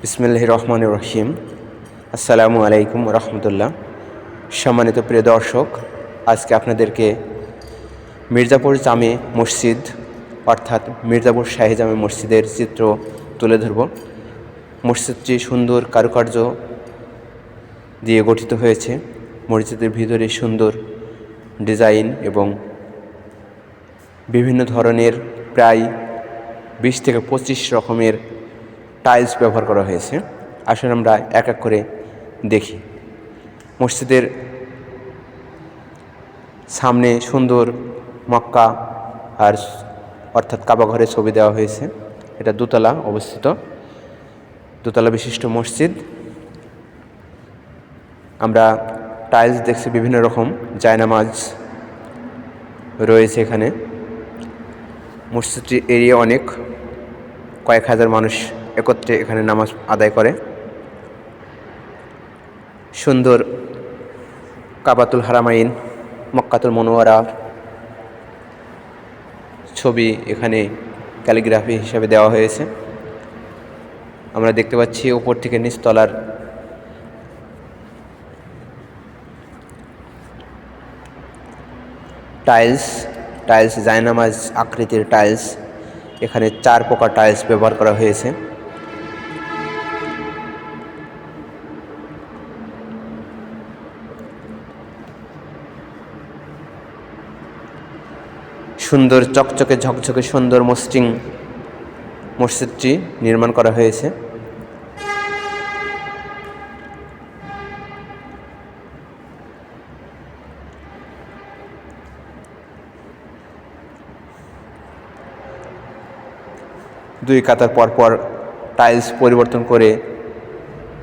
বিসমিল্লাহির রহমানির রহিম। আসসালামু আলাইকুম রহমতুল্লাহ। সম্মানিত প্রিয় দর্শক, আজকে আপনাদেরকে মির্জাপুর জামে মসজিদ অর্থাৎ মির্জাপুর শাহী জামে মসজিদের চিত্র তুলে ধরব। মসজিদটি সুন্দর কারুকার্য দিয়ে গঠিত হয়েছে। মসজিদের ভিতরে সুন্দর ডিজাইন এবং বিভিন্ন ধরনের প্রায় 20 থেকে 25 রকমের টাইলস ব্যবহার করা হয়েছে। আসলে আমরা এক এক করে দেখি। মসজিদের সামনে সুন্দর মক্কা আর অর্থাৎ কাবা ঘরের ছবি দেওয়া হয়েছে। এটা দোতলা অবস্থিত, দোতলা বিশিষ্ট মসজিদ। আমরা টাইলস দেখছি বিভিন্ন রকম, জায়নামাজ রয়েছে এখানে। মসজিদটির এরিয়া অনেক, কয়েক হাজার মানুষ একত্রে এখানে নামাজ আদায় করে। সুন্দর কাবাতুল হারামাইন, মক্কাতুল মুনাওয়ারা ছবি এখানে ক্যালিগ্রাফি হিসাবে দেওয়া হয়েছে। আমরা দেখতে পাচ্ছি উপর থেকে নিচতলার টাইলস জায়নামাজ আকৃতির টাইলস। এখানে 4 প্রকার টাইলস ব্যবহার করা হয়েছে। সুন্দর চকচকে ঝকঝকে সুন্দর মসৃণ মসজিদটি নির্মাণ করা হয়েছে। দুই কাতার পরপর টাইলস পরিবর্তন করে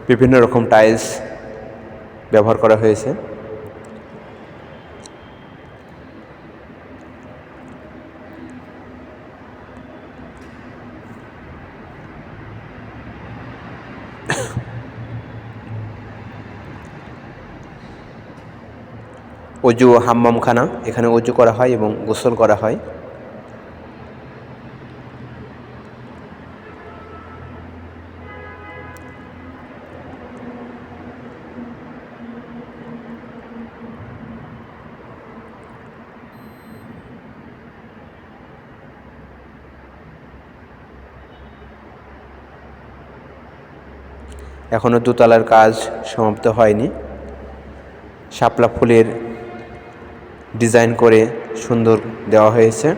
বিভিন্ন রকম টাইলস ব্যবহার করা হয়েছে। অজু ও হাম্মামখানা, এখানে অজু করা হয় এবং গোসল করা হয়। এখনও দোতলার কাজ সমাপ্ত হয়নি। শাপলা ফুলের ডিজাইন করে সুন্দর দেওয়া হয়েছে।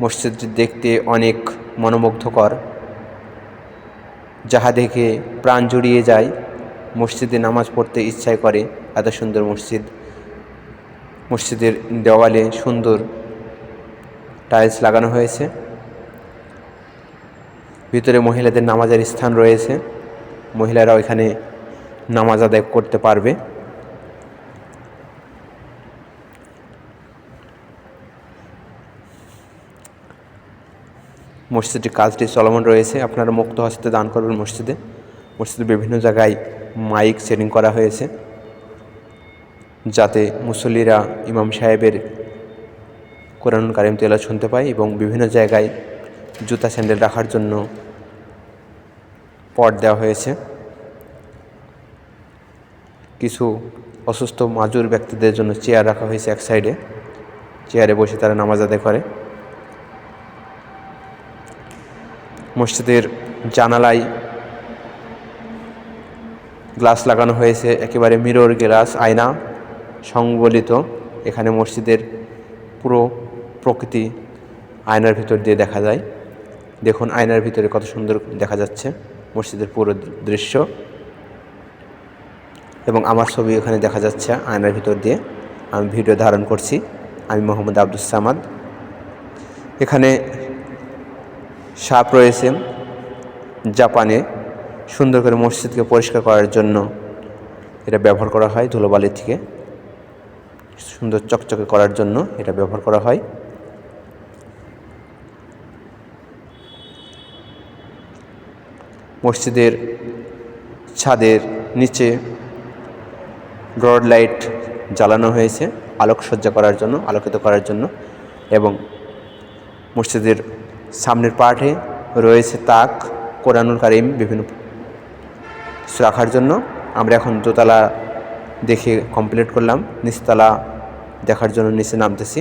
মসজিদটি দেখতে অনেক মনোমুগ্ধকর, যাহা দেখে প্রাণ জুড়িয়ে যায়। মসজিদে নামাজ পড়তে ইচ্ছা করে, এত সুন্দর মসজিদ। মসজিদের দেওয়ালে সুন্দর টাইলস লাগানো হয়েছে। ভিতরে মহিলাদের নামাজের স্থান রয়েছে, মহিলারাও এখানে নামাজ আদায় করতে পারবে। মসজিদটির কাজটি চলমান রয়েছে। আপনারা মুক্ত হস্তে দান করবেন মসজিদে। মসজিদের বিভিন্ন জায়গায় মাইক সেটিং করা হয়েছে, যাতে মুসল্লিরা ইমাম সাহেবের কোরআন কারিম তেলাওয়াত শুনতে পায়। এবং বিভিন্ন জায়গায় জুতা স্যান্ডেল রাখার জন্য পট দেওয়া হয়েছে। কিছু অসুস্থ মাজুর ব্যক্তিদের জন্য চেয়ার রাখা হয়েছে এক সাইডে, চেয়ারে বসে তারা নামাজ আদায় করে। মসজিদের জানালায় গ্লাস লাগানো হয়েছে, একেবারে মিরর গ্লাস, আয়না সংবলিত। এখানে মসজিদের পুরো প্রকৃতি আয়নার ভিতর দিয়ে দেখা যায়। দেখুন আয়নার ভিতরে কত সুন্দর দেখা যাচ্ছে মসজিদের পুরো দৃশ্য। এবং আমার ছবি এখানে দেখা যাচ্ছে আয়নার ভিতর দিয়ে। আমি ভিডিও ধারণ করছি। আমি মোহাম্মদ আব্দুস সামাদ। এখানে সাপ রয়েছে। জাপানে সুন্দর করে মসজিদকে পরিষ্কার করার জন্য এটা ব্যবহার করা হয়। ধুলোবালি থেকে সুন্দর চকচকে করার জন্য এটা ব্যবহার করা হয়। মসজিদের ছাদের নিচে রড লাইট জ্বালানো হয়েছে। আলোকসজ্জা করার জন্য, আলোকিত করার জন্য। এবং মসজিদের সামনের পার্টে রয়েছে তাক, কোরআনুল কারীম, বিভিন্ন কিছু রাখার জন্য। আমরা এখন দোতলা দেখে কমপ্লিট করলাম, নিচতলা দেখার জন্য নিচে নামতেছি।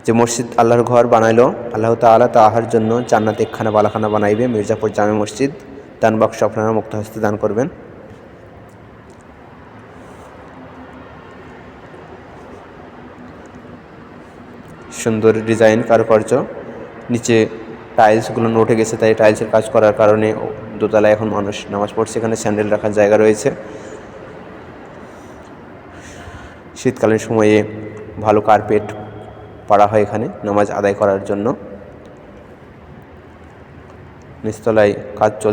যে মসজিদ আল্লাহর ঘর বানাইলো আল্লাহ তাআলা, তাহার জন্য জান্নাতে একখানা বালাখানা বানাইবে। মির্জাপুর জামে মসজিদ। দান বাক্স আপনারা মুক্ত হস্তে দান করবেন। সুন্দর ডিজাইন কারুকার্য, নিচে টাইলসগুলো উঠে গেছে, তাই টাইলসের কাজ করার কারণে দোতলায় এখন মানুষ নামাজ পড়ছে। এখানে স্যান্ডেল রাখার জায়গা রয়েছে। শীতকালীন সময়ে ভালো কার্পেট পাড়া হয় এখানে নামাজ আদায় করার জন্য। নিচতলায় কাজ চলছে।